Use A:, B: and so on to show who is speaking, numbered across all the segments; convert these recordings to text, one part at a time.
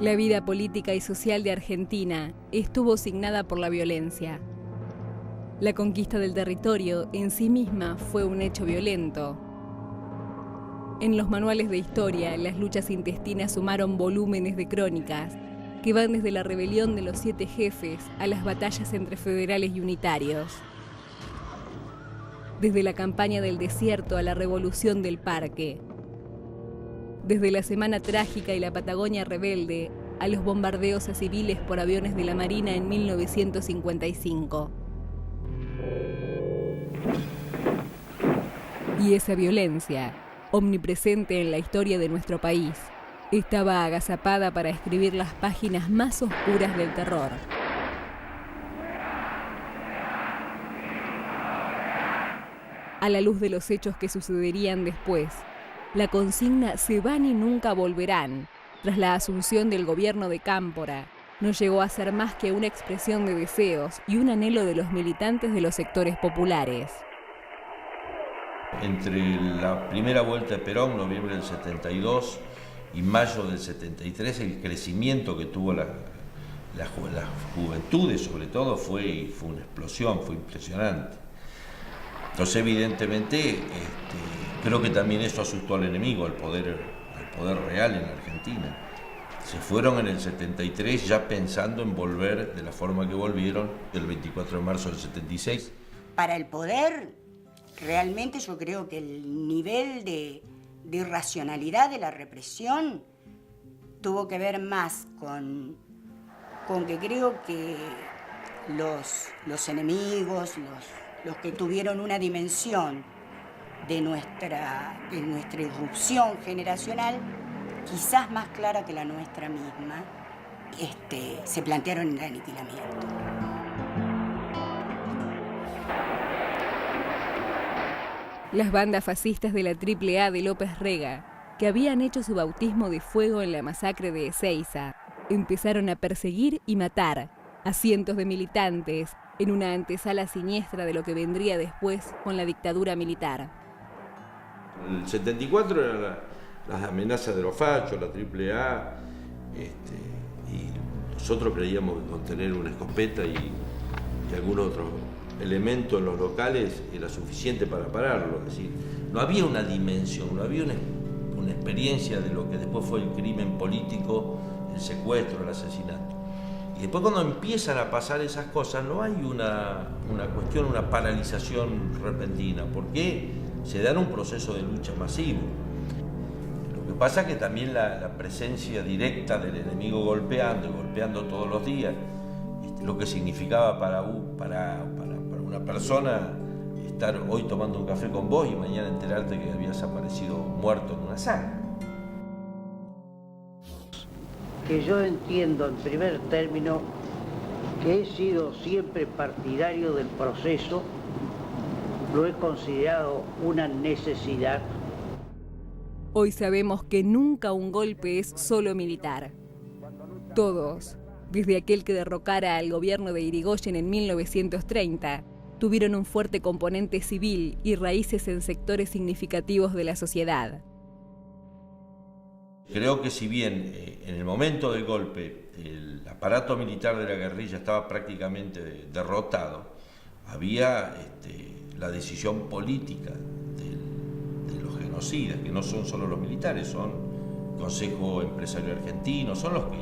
A: La vida política y social de Argentina estuvo signada por la violencia. La conquista del territorio en sí misma fue un hecho violento. En los manuales de historia, las luchas intestinas sumaron volúmenes de crónicas que van desde la rebelión de los 7 jefes a las batallas entre federales y unitarios. Desde la campaña del desierto a la revolución del Parque. Desde la Semana Trágica y la Patagonia Rebelde a los bombardeos a civiles por aviones de la Marina en 1955. Y esa violencia, omnipresente en la historia de nuestro país, estaba agazapada para escribir las páginas más oscuras del terror. A la luz de los hechos que sucederían después, la consigna "se van y nunca volverán", tras la asunción del gobierno de Cámpora, no llegó a ser más que una expresión de deseos y un anhelo de los militantes de los sectores populares.
B: Entre la primera vuelta de Perón, noviembre del 72, y mayo del 73, el crecimiento que tuvo las juventudes, sobre todo, fue una explosión, fue impresionante. Entonces, evidentemente, creo que también eso asustó al enemigo, al poder real en Argentina. Se fueron en el 73 ya pensando en volver de la forma que volvieron el 24 de marzo del 76.
C: Para el poder, realmente yo creo que el nivel de irracionalidad de la represión tuvo que ver más con que creo que los enemigos, los que tuvieron una dimensión de nuestra irrupción generacional, quizás más clara que la nuestra misma, se plantearon el aniquilamiento.
A: Las bandas fascistas de la AAA de López Rega, que habían hecho su bautismo de fuego en la masacre de Ezeiza, empezaron a perseguir y matar a cientos de militantes en una antesala siniestra de lo que vendría después con la dictadura militar.
B: El 74 eran las amenazas de los fachos, la AAA, y nosotros creíamos que con tener una escopeta y algún otro elemento en los locales era suficiente para pararlo. Es decir, no había una dimensión, no había una experiencia de lo que después fue el crimen político, el secuestro, el asesinato. Y después, cuando empiezan a pasar esas cosas, no hay una cuestión, una paralización repentina, porque se da un proceso de lucha masivo. Lo que pasa es que también la presencia directa del enemigo golpeando todos los días, lo que significaba para una persona estar hoy tomando un café con vos y mañana enterarte que habías aparecido muerto en una zanja.
D: Que yo entiendo en primer término que he sido siempre partidario del proceso, lo he considerado una necesidad.
A: Hoy sabemos que nunca un golpe es solo militar. Todos, desde aquel que derrocara al gobierno de Irigoyen en 1930, tuvieron un fuerte componente civil y raíces en sectores significativos de la sociedad.
B: Creo que si bien en el momento del golpe el aparato militar de la guerrilla estaba prácticamente derrotado, había la decisión política de los genocidas, que no son solo los militares, son Consejo Empresario Argentino, son los que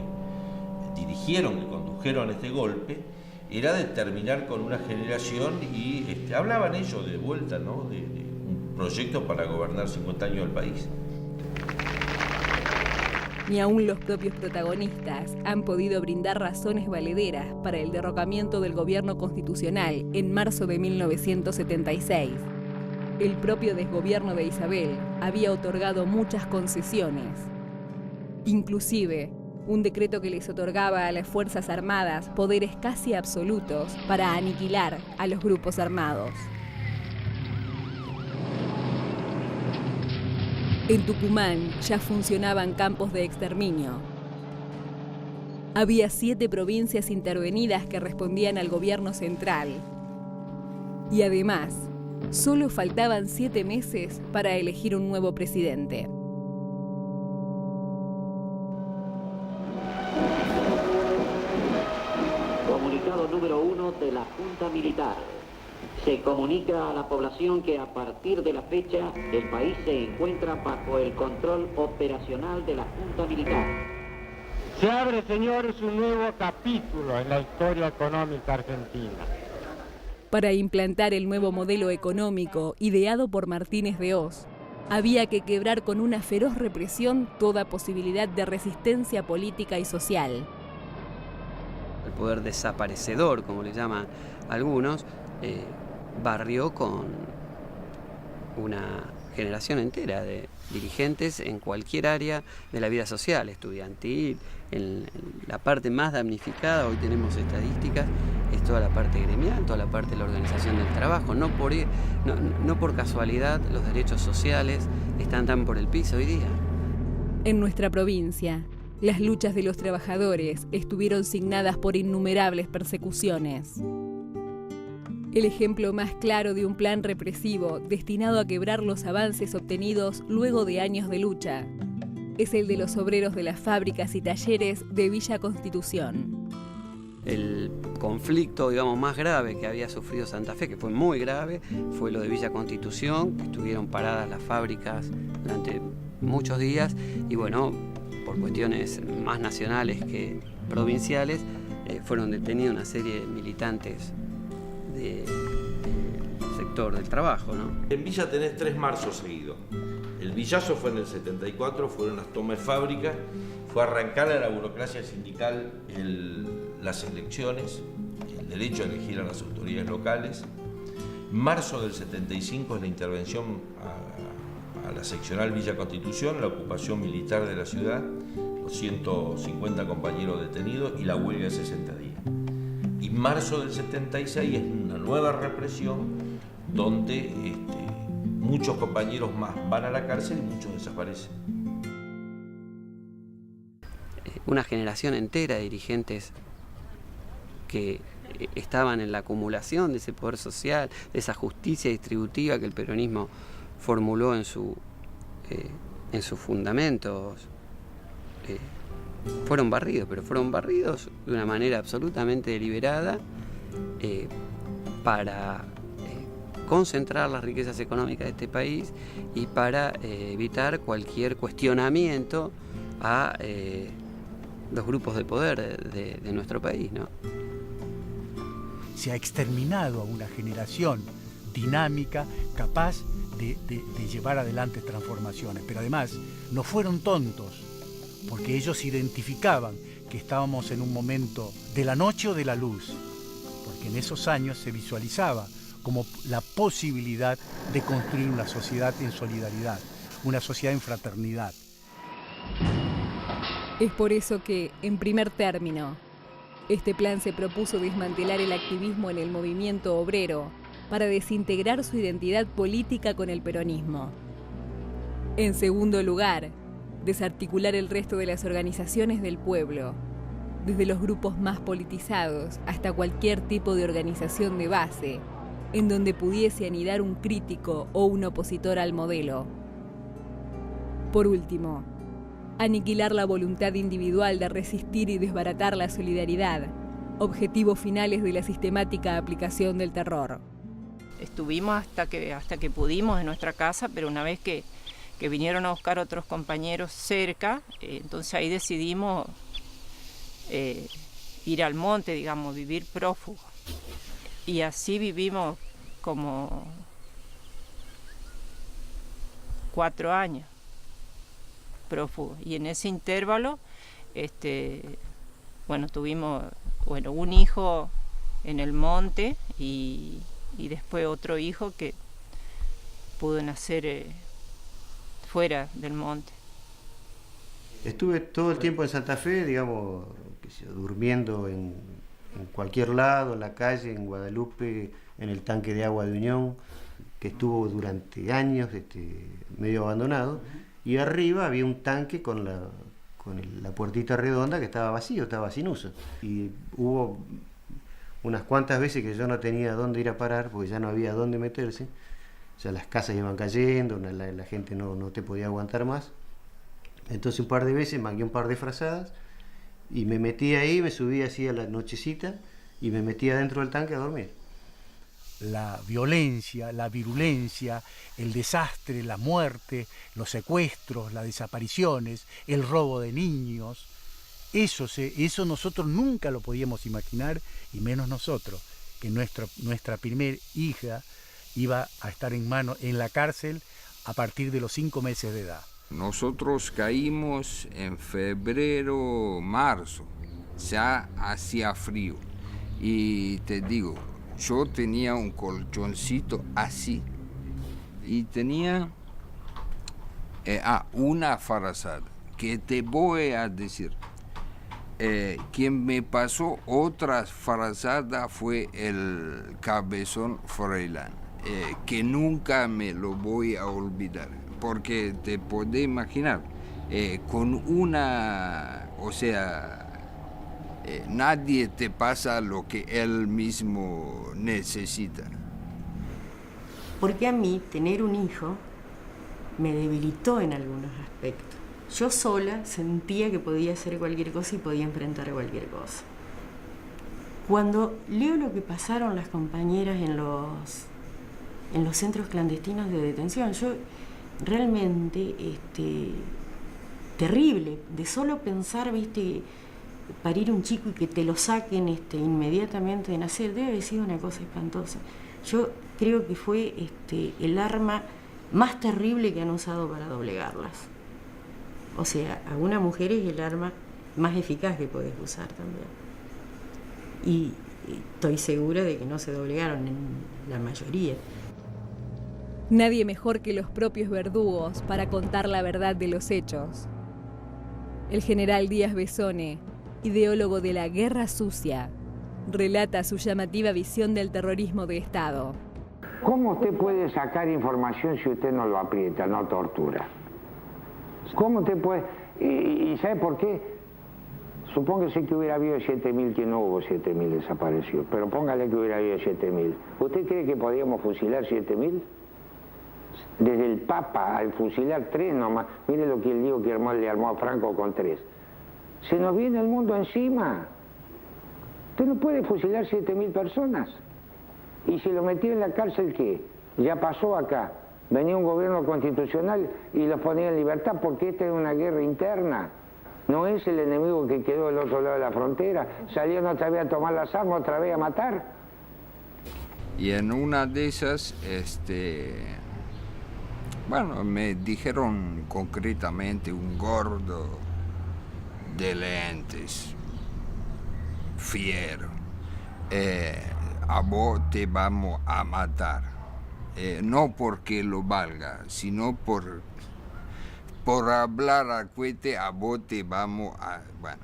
B: dirigieron, que condujeron este golpe, era de terminar con una generación y hablaban ellos de vuelta, ¿no?, de un proyecto para gobernar 50 años el país.
A: Ni aún los propios protagonistas han podido brindar razones valederas para el derrocamiento del gobierno constitucional en marzo de 1976. El propio desgobierno de Isabel había otorgado muchas concesiones. Inclusive, un decreto que les otorgaba a las Fuerzas Armadas poderes casi absolutos para aniquilar a los grupos armados. En Tucumán ya funcionaban campos de exterminio. Había 7 provincias intervenidas que respondían al gobierno central. Y además, solo faltaban 7 meses para elegir un nuevo presidente.
E: número 1 de la Junta Militar. Se comunica a la población que a partir de la fecha el país se encuentra bajo el control operacional de la Junta Militar.
F: Se abre, señores, un nuevo capítulo en la historia económica argentina.
A: Para implantar el nuevo modelo económico ideado por Martínez de Hoz, había que quebrar con una feroz represión toda posibilidad de resistencia política y social.
G: El poder desaparecedor, como le llaman algunos, barrió con una generación entera de dirigentes en cualquier área de la vida social, estudiantil, en la parte más damnificada. Hoy tenemos estadísticas, es toda la parte gremial, toda la parte de la organización del trabajo. No por casualidad los derechos sociales están tan por el piso hoy día.
A: En nuestra provincia, las luchas de los trabajadores estuvieron signadas por innumerables persecuciones. El ejemplo más claro de un plan represivo destinado a quebrar los avances obtenidos luego de años de lucha es el de los obreros de las fábricas y talleres de Villa Constitución.
G: El conflicto, digamos, más grave que había sufrido Santa Fe, que fue muy grave, fue lo de Villa Constitución, que estuvieron paradas las fábricas durante muchos días y bueno, por cuestiones más nacionales que provinciales, fueron detenidos una serie de militantes del sector del trabajo, ¿no?
B: En Villa tenés 3 marzos seguidos. El Villazo fue en el 74, fueron las tomas de fábrica, fue arrancar a la burocracia sindical las elecciones, el derecho a elegir a las autoridades locales. Marzo del 75 es la intervención a la seccional Villa Constitución, la ocupación militar de la ciudad, los 150 compañeros detenidos y la huelga de 60 días. Y marzo del 76 es una nueva represión donde muchos compañeros más van a la cárcel y muchos desaparecen.
G: Una generación entera de dirigentes que estaban en la acumulación de ese poder social, de esa justicia distributiva que el peronismo formuló en sus fundamentos, fueron barridos, pero fueron barridos de una manera absolutamente deliberada para concentrar las riquezas económicas de este país y para evitar cualquier cuestionamiento a los grupos de poder de nuestro país, ¿no?
H: Se ha exterminado a una generación dinámica, capaz de llevar adelante transformaciones, pero además no fueron tontos, porque ellos identificaban que estábamos en un momento de la noche o de la luz, porque en esos años se visualizaba como la posibilidad de construir una sociedad en solidaridad, una sociedad en fraternidad.
A: Es por eso que, en primer término, este plan se propuso desmantelar el activismo en el movimiento obrero para desintegrar su identidad política con el peronismo. En segundo lugar, desarticular el resto de las organizaciones del pueblo, desde los grupos más politizados hasta cualquier tipo de organización de base, en donde pudiese anidar un crítico o un opositor al modelo. Por último, aniquilar la voluntad individual de resistir y desbaratar la solidaridad, objetivos finales de la sistemática aplicación del terror.
I: Estuvimos hasta que pudimos en nuestra casa, pero una vez que vinieron a buscar otros compañeros cerca, entonces ahí decidimos ir al monte, digamos, vivir prófugos. Y así vivimos como 4 años prófugos. Y en ese intervalo, tuvimos un hijo en el monte y después otro hijo que pudo nacer fuera del monte.
J: Estuve todo el tiempo en Santa Fe, digamos, durmiendo en cualquier lado, en la calle, en Guadalupe, en el tanque de agua de Unión, que estuvo durante años medio abandonado, y arriba había un tanque con la puertita redonda que estaba vacío, estaba sin uso. Y hubo unas cuantas veces que yo no tenía dónde ir a parar, porque ya no había dónde meterse. O sea, las casas iban cayendo, la gente no te podía aguantar más. Entonces un par de veces mangué un par de frazadas y me metí ahí, me subí así a la nochecita y me metía dentro del tanque a dormir.
H: La violencia, la virulencia, el desastre, la muerte, los secuestros, las desapariciones, el robo de niños, eso nosotros nunca lo podíamos imaginar, y menos nosotros, que nuestra primer hija iba a estar en la cárcel a partir de los 5 meses de edad.
K: Nosotros caímos en febrero, marzo, ya hacía frío. Y te digo, yo tenía un colchoncito así y tenía una frazada que te voy a decir. Quien me pasó otra frazada fue el Cabezón Froilán, que nunca me lo voy a olvidar, porque te podés imaginar, con una, o sea, nadie te pasa lo que él mismo necesita.
L: Porque a mí tener un hijo me debilitó en algunos aspectos. Yo sola sentía que podía hacer cualquier cosa y podía enfrentar cualquier cosa. Cuando leo lo que pasaron las compañeras en los centros clandestinos de detención, yo realmente, terrible, de solo pensar, viste, parir un chico y que te lo saquen inmediatamente de nacer, debe haber sido una cosa espantosa. Yo creo que fue el arma más terrible que han usado para doblegarlas. O sea, a una mujer es el arma más eficaz que podés usar también. Y estoy segura de que no se doblegaron en la mayoría.
A: Nadie mejor que los propios verdugos para contar la verdad de los hechos. El general Díaz Besone, ideólogo de la guerra sucia, relata su llamativa visión del terrorismo de Estado.
F: ¿Cómo usted puede sacar información si usted no lo aprieta, no tortura? ¿Cómo usted puede...? ¿Y sabe por qué? Supóngase que hubiera habido 7.000, que no hubo 7.000 desaparecidos, pero póngale que hubiera habido 7.000. ¿Usted cree que podíamos fusilar 7.000? Desde el Papa al fusilar 3 nomás. Mire lo que él dijo que le armó a Franco con 3. Se nos viene el mundo encima. Usted no puede fusilar 7.000 personas. Y si lo metió en la cárcel, ¿qué? Ya pasó acá. Venía un gobierno constitucional y los ponía en libertad, porque esta es una guerra interna. No es el enemigo que quedó del otro lado de la frontera. Salieron otra vez a tomar las armas, otra vez a matar.
K: Y en una de esas, bueno, me dijeron concretamente, un gordo de lentes, fiero, a vos te vamos a matar. No porque lo valga, sino por hablar al cohete, a vos te vamos a... Bueno,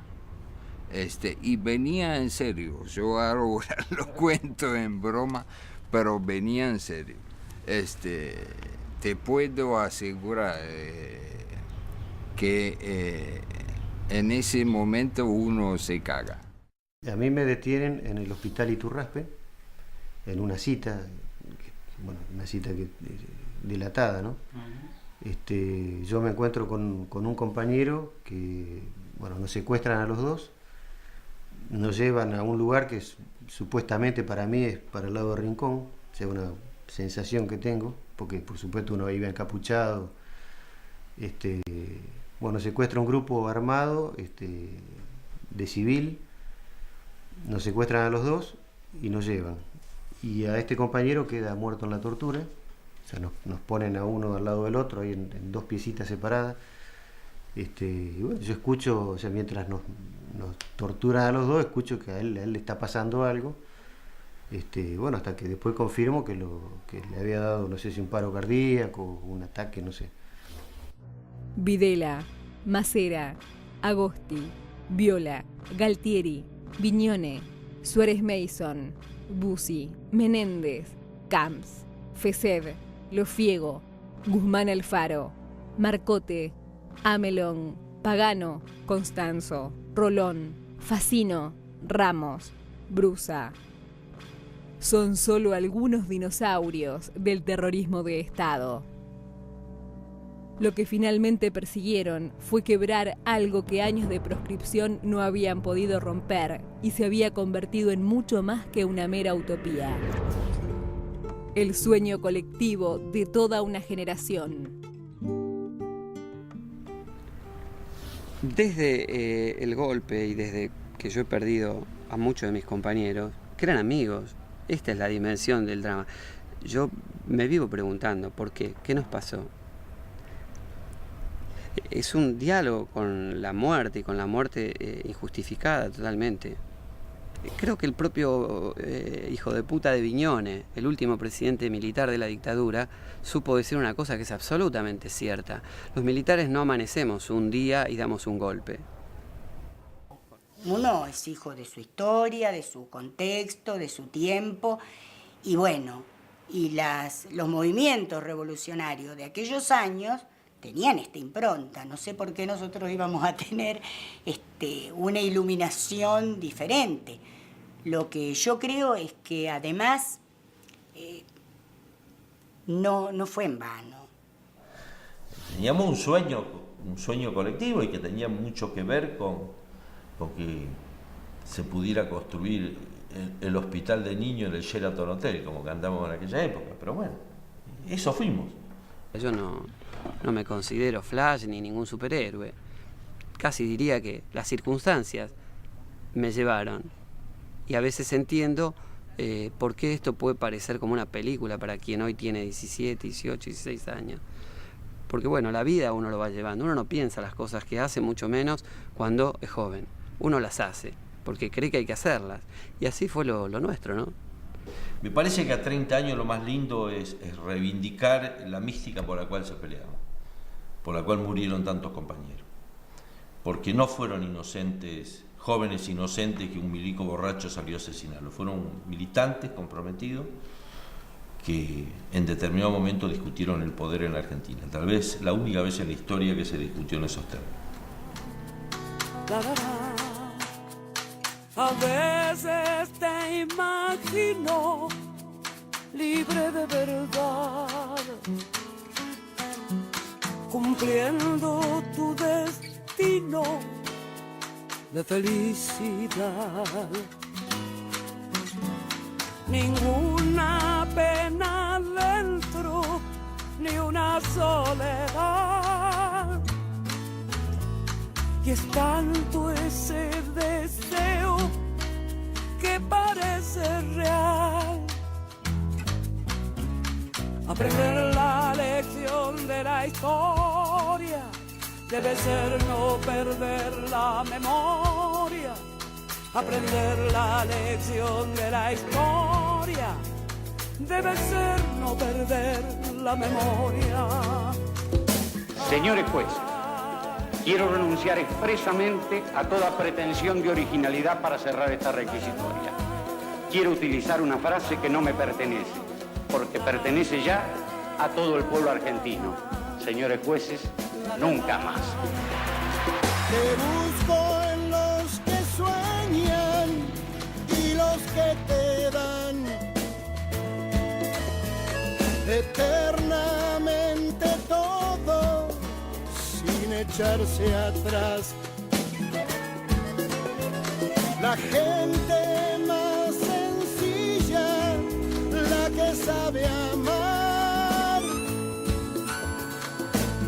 K: y venía en serio. Yo ahora lo cuento en broma, pero venía en serio. Te puedo asegurar que en ese momento uno se caga.
J: A mí me detienen en el hospital Iturraspe, en una cita, bueno, una cita dilatada, ¿no? Yo me encuentro con un compañero que, bueno, nos secuestran a los dos, nos llevan a un lugar que supuestamente para mí es para el lado de Rincón, o sea, una sensación que tengo, porque por supuesto uno iba encapuchado. Bueno, secuestra un grupo armado de civil, nos secuestran a los dos y nos llevan. Y a este compañero queda muerto en la tortura, o sea, nos ponen a uno al lado del otro, ahí en 2 piecitas separadas. Y bueno, yo escucho, o sea, mientras nos torturan a los dos, escucho que a él le está pasando algo. Bueno, hasta que después confirmo que le había dado, no sé si un paro cardíaco, un ataque, no sé.
A: Videla, Macera, Agosti, Viola, Galtieri, Viñone, Suárez Mason, Bussi, Menéndez, Camps, Fesed, Lofiego, Guzmán Alfaro, Marcote, Amelón, Pagano, Constanzo, Rolón, Facino, Ramos, Brusa. Son solo algunos dinosaurios del terrorismo de Estado. Lo que finalmente persiguieron fue quebrar algo que años de proscripción no habían podido romper y se había convertido en mucho más que una mera utopía. El sueño colectivo de toda una generación.
G: Desde el golpe y desde que yo he perdido a muchos de mis compañeros, que eran amigos, esta es la dimensión del drama. Yo me vivo preguntando, ¿por qué? ¿Qué nos pasó? Es un diálogo con la muerte y con la muerte injustificada totalmente. Creo que el propio hijo de puta de Viñones, el último presidente militar de la dictadura, supo decir una cosa que es absolutamente cierta. Los militares no amanecemos un día y damos un golpe.
C: Uno es hijo de su historia, de su contexto, de su tiempo, y bueno, y los movimientos revolucionarios de aquellos años tenían esta impronta. No sé por qué nosotros íbamos a tener una iluminación diferente. Lo que yo creo es que además no fue en vano.
B: Teníamos un sueño colectivo y que tenía mucho que ver con que se pudiera construir el hospital de niños en el Sheraton Hotel, como cantamos en aquella época. Pero bueno, eso fuimos.
G: Yo no me considero Flash ni ningún superhéroe. Casi diría que las circunstancias me llevaron. Y a veces entiendo por qué esto puede parecer como una película para quien hoy tiene 17, 18, 16 años. Porque bueno, la vida uno lo va llevando. Uno no piensa las cosas que hace, mucho menos cuando es joven. Uno las hace porque cree que hay que hacerlas. Y así fue lo nuestro, ¿no?
B: Me parece que a 30 años lo más lindo es reivindicar la mística por la cual se peleaban, por la cual murieron tantos compañeros. Porque no fueron inocentes, jóvenes inocentes que un milico borracho salió a asesinarlos. Fueron militantes comprometidos que en determinado momento discutieron el poder en la Argentina. Tal vez la única vez en la historia que se discutió en esos términos.
M: A veces te imagino libre de verdad, cumpliendo tu destino de felicidad. Ninguna pena dentro, ni una soledad. Y es tanto ese deseo que parece real. Aprender la lección de la historia debe ser no perder la memoria. Aprender la lección de la historia debe ser no perder la memoria.
N: Señores jueces, quiero renunciar expresamente a toda pretensión de originalidad para cerrar esta requisitoria. Quiero utilizar una frase que no me pertenece, porque pertenece ya a todo el pueblo argentino. Señores jueces, nunca más.
M: Te busco en los que sueñan y los que te dan eternamente todo sin echarse atrás. La gente más sencilla, la que sabe amar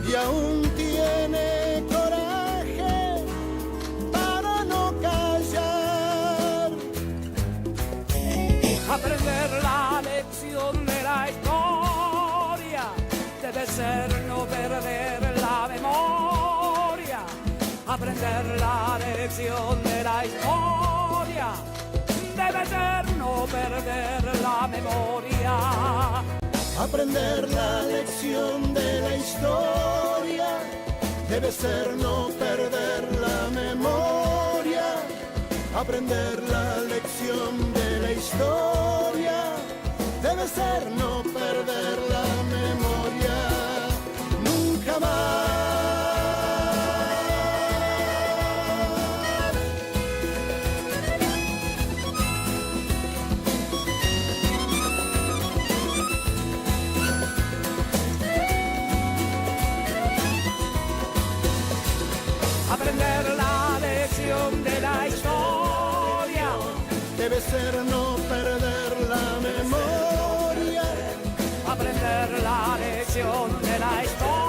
M: y aún tiene coraje para no callar. Aprender la lección de la historia debe ser no perder la memoria. Aprender la lección de la historia debe ser no perder la memoria. Aprender la lección de la historia debe ser no perder la memoria. Aprender la lección de la historia debe ser no perder la memoria. Nunca más. debe ser no perder la memoria, aprender la lección de la historia.